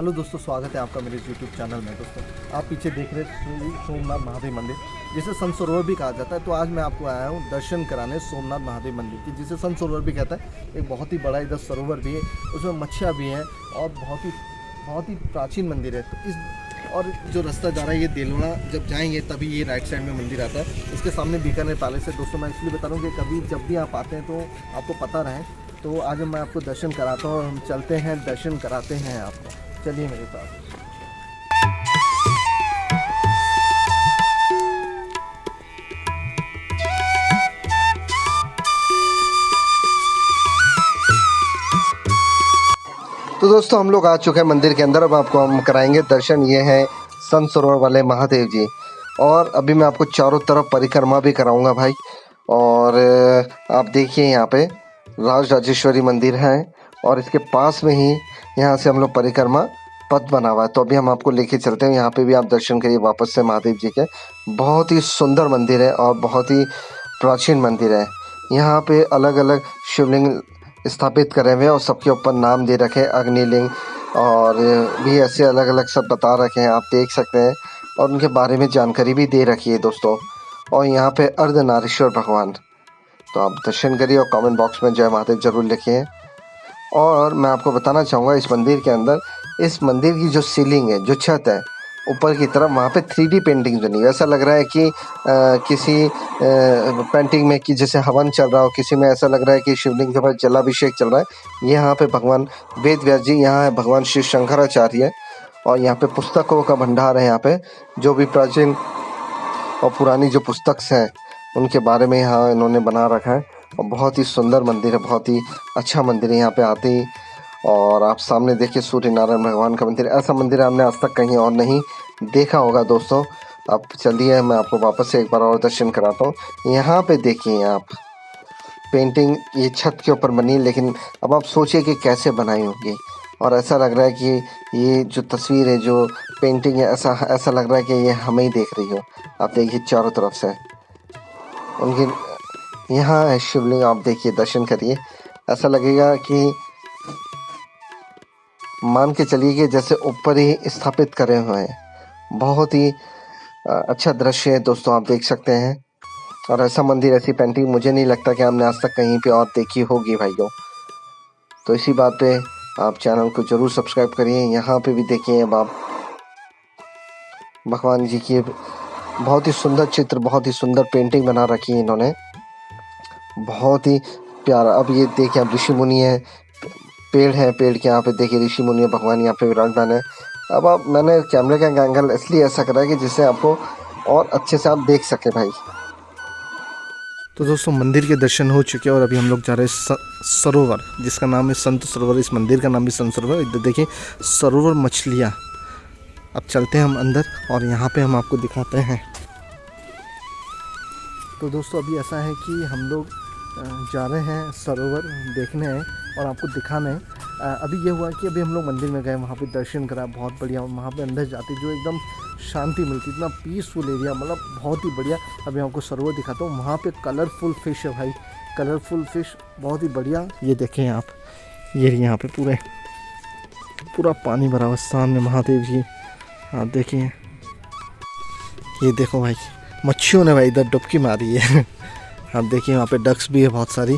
Hello दोस्तों, स्वागत है आपका मेरे YouTube चैनल में। दोस्तों, आप पीछे देख रहे श्री सोमनाथ महादेव मंदिर, जिसे सन सरोवर भी कहा जाता है। तो आज मैं आपको आया हूँ दर्शन कराने सोमनाथ महादेव मंदिर की, जिसे सन सरोवर भी कहता है। एक बहुत ही बड़ा इधर सरोवर भी है, उसमें मच्छियाँ भी हैं और बहुत ही प्राचीन मंदिर है। तो इस और जो रास्ता जा रहा है ये देलवाड़ा, जब जाएंगे तभी ये राइट साइड में मंदिर आता है। इसके सामने बीकानेर पैलेस है। दोस्तों, मैं इसलिए बता रहा हूँ कि कभी जब भी आप आते हैं तो आपको पता रहे। तो आज मैं आपको दर्शन कराता हूँ और हम चलते हैं, दर्शन कराते हैं आपको। चलिए मेरे साथ। तो दोस्तों, हम लोग आ चुके हैं मंदिर के अंदर। अब आपको हम कराएंगे दर्शन। ये हैं सन सरोवर वाले महादेव जी। और अभी मैं आपको चारों तरफ परिक्रमा भी कराऊंगा भाई। और आप देखिए यहाँ पे राज राजेश्वरी मंदिर है और इसके पास में ही यहाँ से हम लोग परिक्रमा पथ बना हुआ है। तो अभी हम आपको लेके चलते हैं। यहाँ पे भी आप दर्शन करिए वापस से महादेव जी के। बहुत ही सुंदर मंदिर है और बहुत ही प्राचीन मंदिर है। यहाँ पे अलग अलग शिवलिंग स्थापित करे हुए हैं और सबके ऊपर नाम दे रखे हैं, अग्निलिंग और भी ऐसे अलग अलग सब बता रखे हैं, आप देख सकते हैं। और उनके बारे में जानकारी भी दे रखी है दोस्तों। और यहाँ पे अर्धनारीश्वर भगवान। तो आप दर्शन करिए और कमेंट बॉक्स में जय महादेव जरूर लिखिए। और मैं आपको बताना चाहूँगा, इस मंदिर के अंदर इस मंदिर की जो सीलिंग है, जो छत है ऊपर की तरफ, वहाँ पे 3D पेंटिंग बनी है। ऐसा लग रहा है कि किसी पेंटिंग में कि जैसे हवन चल रहा हो, किसी में ऐसा लग रहा है कि शिवलिंग के ऊपर जलाभिषेक चल रहा है। यहाँ पे भगवान वेद व्यास जी, यहाँ है भगवान शिव शंकराचार्य। और यहाँ पे पुस्तकों का भंडार है। यहाँ पे जो भी प्राचीन और पुरानी जो पुस्तक हैं उनके बारे में यहाँ इन्होंने बना रखा है। और बहुत ही सुंदर मंदिर है, बहुत ही अच्छा मंदिर है। यहाँ पे आते ही और आप सामने देखिए सूर्य नारायण भगवान का मंदिर। ऐसा मंदिर हमने आज तक कहीं और नहीं देखा होगा दोस्तों। अब चलिए मैं आपको वापस से एक बार और दर्शन कराता हूँ। यहाँ पे देखिए आप पेंटिंग ये छत के ऊपर बनी, लेकिन अब आप सोचिए कि कैसे बनाई होगी। और ऐसा लग रहा है कि ये जो तस्वीर है, जो पेंटिंग है, ऐसा लग रहा है कि ये हमें ही देख रही हो। आप देखिए चारों तरफ से उनकी यहाँ है शिवलिंग। आप देखिए, दर्शन करिए। ऐसा लगेगा कि मान के चलिए कि जैसे ऊपर ही स्थापित करे हुए हैं। बहुत ही अच्छा दृश्य है दोस्तों, आप देख सकते हैं। और ऐसा मंदिर, ऐसी पेंटिंग मुझे नहीं लगता कि हमने आज तक कहीं पे और देखी होगी भाइयों। तो इसी बात पे आप चैनल को जरूर सब्सक्राइब करिए। यहाँ पे भी देखिए अब आप भगवान जी की बहुत ही सुंदर चित्र, बहुत ही सुंदर पेंटिंग बना रखी है इन्होंने, बहुत ही प्यारा। अब ये देखिए, अब ऋषि मुनि है, पेड़ है, पेड़ के यहाँ पे देखिए ऋषि मुनि है, भगवान यहाँ पे विराजमान है। अब आप मैंने कैमरे का एंगल इसलिए ऐसा करा है कि जिससे आपको और अच्छे से आप देख सके भाई। तो दोस्तों, मंदिर के दर्शन हो चुके हैं और अभी हम लोग जा रहे हैं सरोवर, जिसका नाम है संत सरोवर। इस मंदिर का नाम भी संत सरोवर। इधर देखिए सरोवर मछलियाँ। अब चलते हैं हम अंदर और यहाँ पे हम आपको दिखाते हैं। तो दोस्तों, अभी ऐसा है कि हम लोग जा रहे हैं सरोवर देखने हैं और आपको दिखाना है। अभी ये हुआ कि अभी हम लोग मंदिर में गए, वहाँ पे दर्शन करा, बहुत बढ़िया। वहाँ पे अंदर जाते जो एकदम शांति मिलती, इतना पीसफुल एरिया, मतलब बहुत ही बढ़िया। अभी आपको सरोवर दिखाता हूँ। वहाँ पे कलरफुल फिश है भाई, कलरफुल फिश, बहुत ही बढ़िया। ये देखें आप, ये यहाँ पे पूरा पानी भरा हुआ। सामने महादेव जी आप देखिए, ये देखो भाई, मच्छियों ने भाई इधर डुबकी मारी है। आप देखिए वहाँ पे डक्स भी है बहुत सारी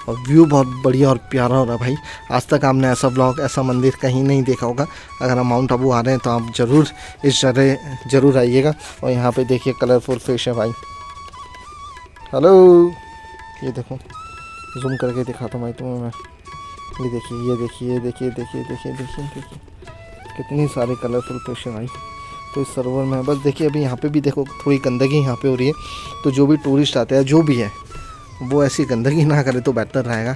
और व्यू बहुत बढ़िया और प्यारा हो रहा है भाई। आज तक आपने ऐसा ब्लॉग, ऐसा मंदिर कहीं नहीं देखा होगा। अगर हम माउंट आबू आ रहे हैं तो आप ज़रूर इस जगह ज़रूर आइएगा। और यहाँ पे देखिए कलरफुल फिश है भाई। हेलो, ये देखो, जूम करके दिखाता हूँ भाई तुम्हें मैं। ये देखिए, ये देखिए, ये देखिए, देखिए देखिए देखिए देखिए कितनी सारी कलरफुल फिश है भाई। तो इस सरोवर में बस देखिए, अभी यहाँ पे भी देखो थोड़ी गंदगी यहाँ पे हो रही है। तो जो भी टूरिस्ट आते हैं, जो भी है, वो ऐसी गंदगी ना करे तो बेहतर रहेगा।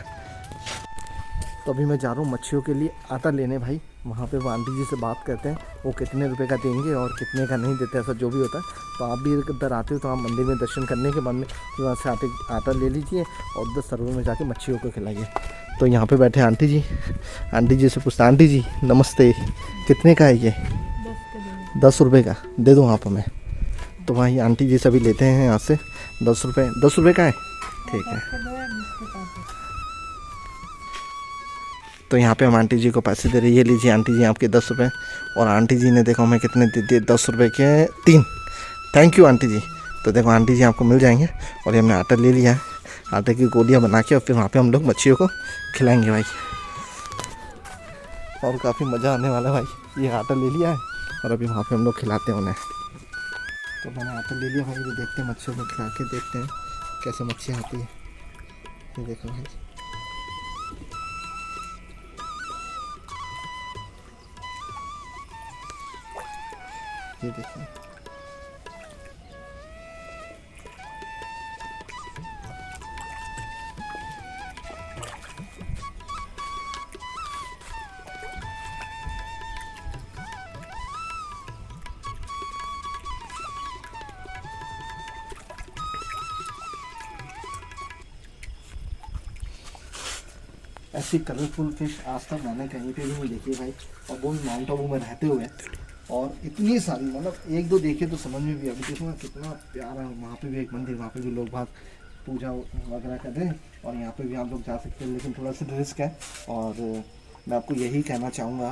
तो अभी मैं जा रहा हूँ मच्छियों के लिए आटा लेने भाई। वहाँ पे वो आंटी जी से बात करते हैं, वो कितने रुपए का देंगे और कितने का नहीं देते, ऐसा जो भी होता है। तो आप भी इधर आते हो तो आप मंदिर में दर्शन करने के बाद में वहाँ से आटा ले लीजिए और उधर सरोवर में जाके मच्छियों को खिलाइए। तो यहाँ पे बैठे आंटी जी से पूछते, आंटी जी नमस्ते, कितने का है ये? 10 रुपये का दे दो आप हमें। तो वहीं आंटी जी सभी लेते हैं यहाँ से 10 रुपये का है, ठीक है। तो यहाँ पे हम आंटी जी को पैसे दे रहे हैं। ये लीजिए आंटी जी आपके 10 रुपये। और आंटी जी ने देखो हमें कितने दे दिए, 10 रुपये के 3। थैंक यू आंटी जी। तो देखो आंटी जी आपको मिल जाएंगे। और ये हमने आटा ले लिया है, आटे की गोलियाँ बना के और फिर वहाँ पे हम लोग मच्छियों को खिलाएंगे भाई। और काफ़ी मज़ा आने वाला है भाई। ये आटा ले लिया है और अभी वहाँ पे हम लोग खिलाते हैं उन्हें। तो मैंने आटा ले लिया भाई, ये देखते हैं मच्छियों को खिला के देखते हैं कैसे मच्छी आती है। ये देखो भाई, ये देखिए। ऐसी कलरफुल फिश आज तक मैंने कहीं पे भी नहीं देखी भाई, और वो भी माउंट आबू में रहते हुए। और इतनी सारी, मतलब एक दो देखे तो समझ में भी, अभी देखो ना कितना प्यारा है। वहाँ पे भी एक मंदिर, वहाँ पे भी लोग बात पूजा वगैरह कर रहे हैं और यहाँ पे भी आप लोग जा सकते हैं, लेकिन थोड़ा सा रिस्क है। और मैं आपको यही कहना चाहूँगा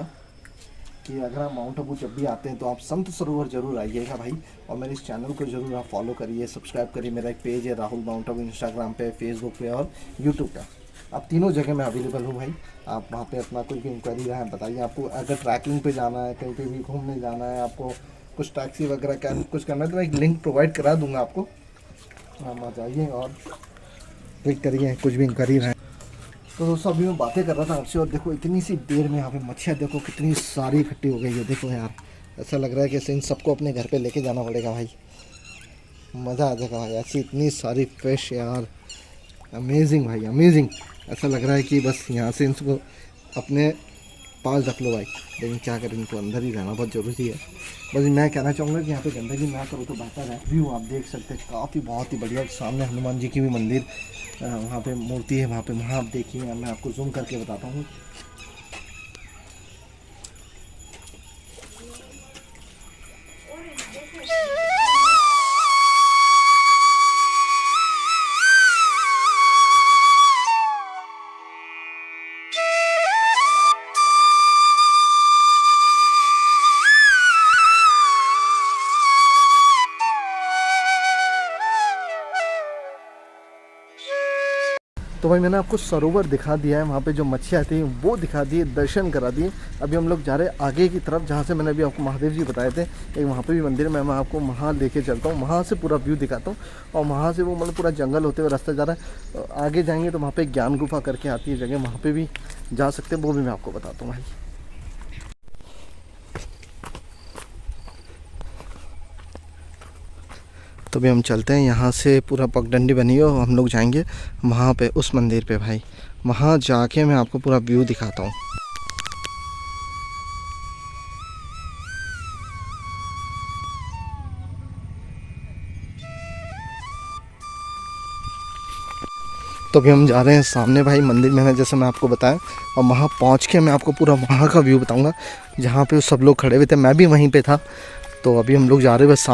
कि अगर आप माउंट आबू जब भी आते हैं तो आप संत सरोवर ज़रूर आइएगा भाई। और मेरे इस चैनल को ज़रूर आप फॉलो करिए, सब्सक्राइब करिए। मेरा एक पेज है राहुल माउंट आबू, इंस्टाग्राम पे, फेसबुक पे और यूट्यूब पे। आप तीनों जगह मैं अवेलेबल हूँ भाई। आप वहाँ पे अपना कोई भी इंक्वायरी रहा है बताइए। आपको अगर ट्रैकिंग पे जाना है, कहीं पे भी घूमने जाना है, आपको कुछ टैक्सी वगैरह का कुछ करना है तो मैं एक लिंक प्रोवाइड करा दूँगा आपको। आप आ जाइए और क्लिक करिए, कुछ भी इंक्वायरी रहा है। तो दोस्तों अभी मैं बातें कर रहा था आपसे और देखो इतनी सी देर में यहाँ पे मच्छियाँ देखो कितनी सारी इकट्ठी हो गई है। देखो यार, ऐसा लग रहा है कि इन सबको अपने घर पे लेके जाना पड़ेगा भाई, मज़ा आ जाएगा भाई। ऐसी इतनी सारी फिश यार, अमेजिंग भाई, अमेजिंग। ऐसा लग रहा है कि बस यहाँ से इनको अपने पास रख लो भाई। लेकिन क्या करें, इनको अंदर ही रहना बहुत ज़रूरी है। बस मैं कहना चाहूँगा कि यहाँ पे गंदगी ना करो तो बेहतर है। व्यू आप देख सकते हैं काफ़ी बहुत ही बढ़िया। सामने हनुमान जी की भी मंदिर, वहाँ पे मूर्ति है, वहाँ पे वहाँ आप देखिए, मैं आपको जूम करके बताता हूँ। तो भाई मैंने आपको सरोवर दिखा दिया है, वहाँ पे जो मच्छियाँ थी वो दिखा दी, दर्शन करा दिए। अभी हम लोग जा रहे हैं आगे की तरफ, जहाँ से मैंने अभी आपको महादेव जी बताए थे। एक वहाँ पे भी मंदिर है, मैं आपको वहाँ लेके चलता हूँ, वहाँ से पूरा व्यू दिखाता हूँ। और वहाँ से वो मतलब पूरा जंगल होते हुए रास्ता जा रहा है। आगे जाएंगे तो वहाँ पर ज्ञान गुफा करके आती है जगह, वहाँ पर भी जा सकते हैं, वो भी मैं आपको बताता हूँ भाई। तो भी हम चलते हैं, यहाँ से पूरा पगडंडी बनी है और हम लोग जाएंगे वहाँ पे उस मंदिर पे भाई। वहाँ जाके मैं आपको पूरा व्यू दिखाता हूँ। तो अभी हम जा रहे हैं सामने भाई मंदिर में है, जैसे मैं आपको बताया। और वहाँ पहुँच के मैं आपको पूरा वहाँ का व्यू बताऊँगा, जहाँ पे सब लोग खड़े हुए थे, मैं भी वहीं पे था। तो अभी हम लोग जा रहे हैं बस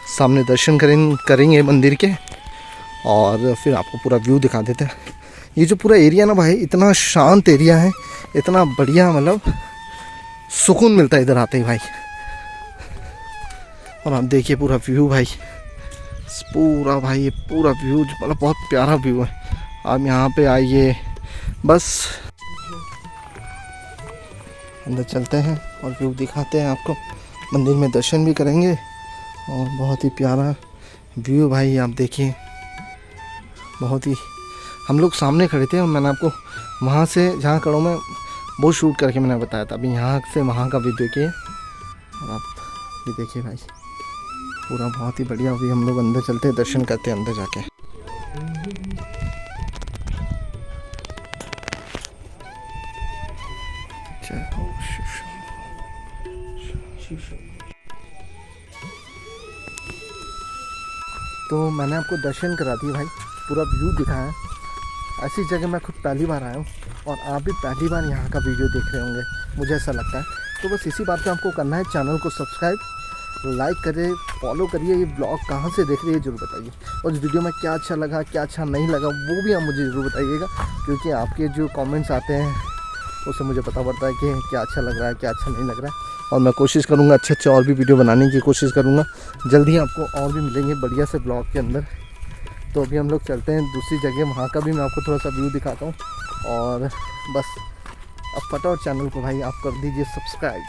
सामने दर्शन करेंगे मंदिर के, और फिर आपको पूरा व्यू दिखा देते हैं। ये जो पूरा एरिया ना भाई, इतना शांत एरिया है, इतना बढ़िया, मतलब सुकून मिलता है इधर आते ही भाई। और आप देखिए पूरा व्यू भाई, पूरा भाई, ये पूरा व्यू मतलब बहुत प्यारा व्यू है। आप यहाँ पे आइए, बस अंदर चलते हैं और व्यू दिखाते हैं आपको। मंदिर में दर्शन भी करेंगे और बहुत ही प्यारा व्यू भाई, आप देखिए। बहुत ही, हम लोग सामने खड़े थे और मैंने आपको वहाँ से जहाँ खड़ा हूँ मैं वो शूट करके मैंने बताया था। अभी यहाँ से वहाँ का भी देखिए, और आप भी देखिए भाई, पूरा बहुत ही बढ़िया। अभी हम लोग अंदर चलते हैं, दर्शन करते हैं अंदर जाके। तो मैंने आपको दर्शन करा दिए भाई, पूरा व्यू दिखाया। ऐसी जगह मैं खुद पहली बार आया हूँ और आप भी पहली बार यहाँ का वीडियो देख रहे होंगे, मुझे ऐसा लगता है। तो बस इसी बात पे आपको करना है, चैनल को सब्सक्राइब, लाइक करिए, फॉलो करिए। ये ब्लॉग कहाँ से देख रही है ज़रूर बताइए, और इस वीडियो में क्या अच्छा लगा क्या अच्छा नहीं लगा वो भी आप मुझे ज़रूर बताइएगा, क्योंकि आपके जो कमेंट्स आते हैं उससे मुझे पता पड़ता है कि क्या अच्छा लग रहा है, क्या अच्छा नहीं लग रहा है। और मैं कोशिश करूँगा अच्छे अच्छे और भी वीडियो बनाने की कोशिश करूँगा। जल्दी ही आपको और भी मिलेंगे बढ़िया से ब्लॉग के अंदर। तो अभी हम लोग चलते हैं दूसरी जगह, वहाँ का भी मैं आपको थोड़ा सा व्यू दिखाता हूँ। और बस अब फटाफट चैनल को भाई आप कर दीजिए सब्सक्राइब।